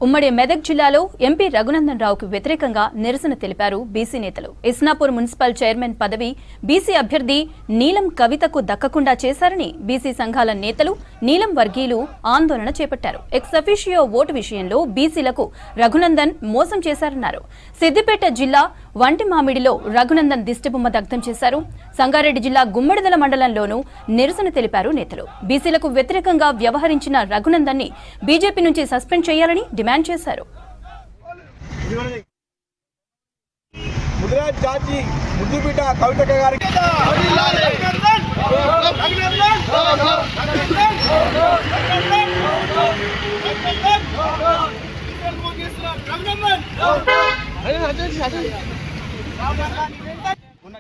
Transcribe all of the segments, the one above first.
ఉమ్మడి మెదక్ జిల్లాలో ఎంపీ రఘునందన్ రావుకు వ్యతిరేకంగా నిరసన తెలిపారు బీసీ నేతలు. ఇస్నాపూర్ మున్సిపల్ చైర్మన్ పదవి బీసీ అభ్యర్థి నీలం కవితకు దక్కకుండా చేశారని బీసీ సంఘాల నేతలు నీలం వర్గీయులు ఆందోళన చేపట్టారు. ఎక్స్ అఫీషియో ఓటు విషయంలో బీసీలకు రఘునందన్ మోసం చేశారన్నారు. సిద్దిపేట జిల్లా వంటిమామిడిలో రఘునందన్ దిష్టిబొమ్మ దగ్ధం చేశారు. సంగారెడ్డి జిల్లా గుమ్మడిదల మండలంలోనూ నిరసన తెలిపారు నేతలు. బీసీలకు వ్యతిరేకంగా వ్యవహరించిన రఘునందన్ ని బీజేపీ నుంచి సస్పెండ్ చేయాలని డిమాండ్ చేశారు.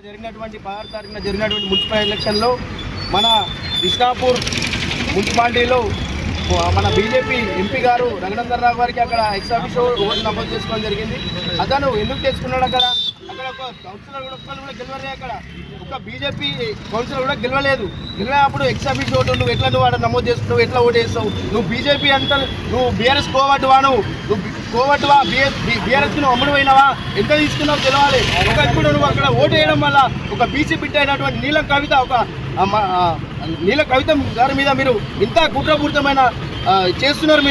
జరిగినటువంటి 16 తారీఖున జరిగినటువంటి మున్సిపల్ ఎలక్షన్లో మన ఇస్నాపూర్ మున్సిపాలిటీలో మన బీజేపీ ఎంపీ గారు రఘునందన్ రావు గారికి అక్కడ ఎక్స్ ఆఫీసో ఓటు నమోదు చేసుకోవడం జరిగింది. అతను ఎందుకు చేసుకున్నాడు? అక్కడ ఒక కౌన్సిలర్ కూడా గెలవలే. అక్కడ ఒక బీజేపీ కౌన్సిలర్ కూడా గెలవలేదు. గెలిచినప్పుడు ఎక్స్ ఆఫీస్ ఓటు నువ్వు ఎట్లా నమోదు చేసుకున్నావు, ఎట్లా ఓటు వేస్తావు? నువ్వు బీజేపీ అంటారు, నువ్వు బీఆర్ఎస్ కోవట్టువా, నువ్వు కోవట్టువా, బీఆర్ఎస్ నువ్వు అమ్ముడు పోయినావా, ఎంత తీసుకున్నావు తెలవాలి. ఇప్పుడు నువ్వు అక్కడ ఓటు వేయడం వల్ల ఒక బీసీ బిడ్డ అయినటువంటి నీలం కవిత గారి మీద మీరు ఇంత కుట్రపూరితమైన చేస్తున్నారు.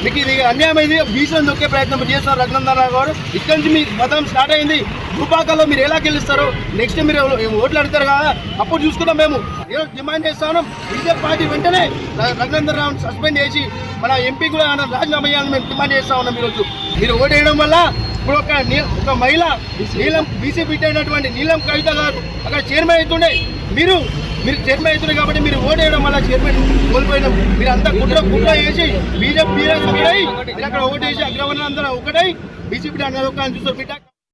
మీకు ఇది అన్యాయం అయింది. బీసీలను దొక్కే ప్రయత్నం చేస్తున్నారు రఘునందన్ రావు గారు. ఇక్కడి నుంచి మీ మతం స్టార్ట్ అయింది. భూపాకల్లో మీరు ఎలా గెలుస్తారు? నెక్స్ట్ మీరు ఓట్లు అడుగుతారు కదా, అప్పుడు చూసుకుంటాం. మేము డిమాండ్ చేస్తా ఉన్నాం, బీజేపీ పార్టీ వెంటనే రఘునందన్ రావుని సస్పెండ్ చేసి మన ఎంపీ కూడా రాజీనామా చేయాలని మేము డిమాండ్ చేస్తా ఉన్నాం. ఈరోజు మీరు ఓటు వేయడం వల్ల ఇప్పుడు ఒక మహిళ నీలం బీసీ బిడ్డ అయినటువంటి నీలం కవిత గారు అక్కడ చైర్మన్ అవుతుండే. మీరు చైర్మన్ అవుతుంది కాబట్టి మీరు ఓటు వేయడం వల్ల చైర్మన్ కోల్పోయినాం. మీరు అంతా కుట్ర చేసి బీజేపీ మీరు అక్కడ ఓటు వేసి అగ్రవర్ణ అందరూ ఒకటై బీజేపీ అన్న చూస్తారు బిడ్డ.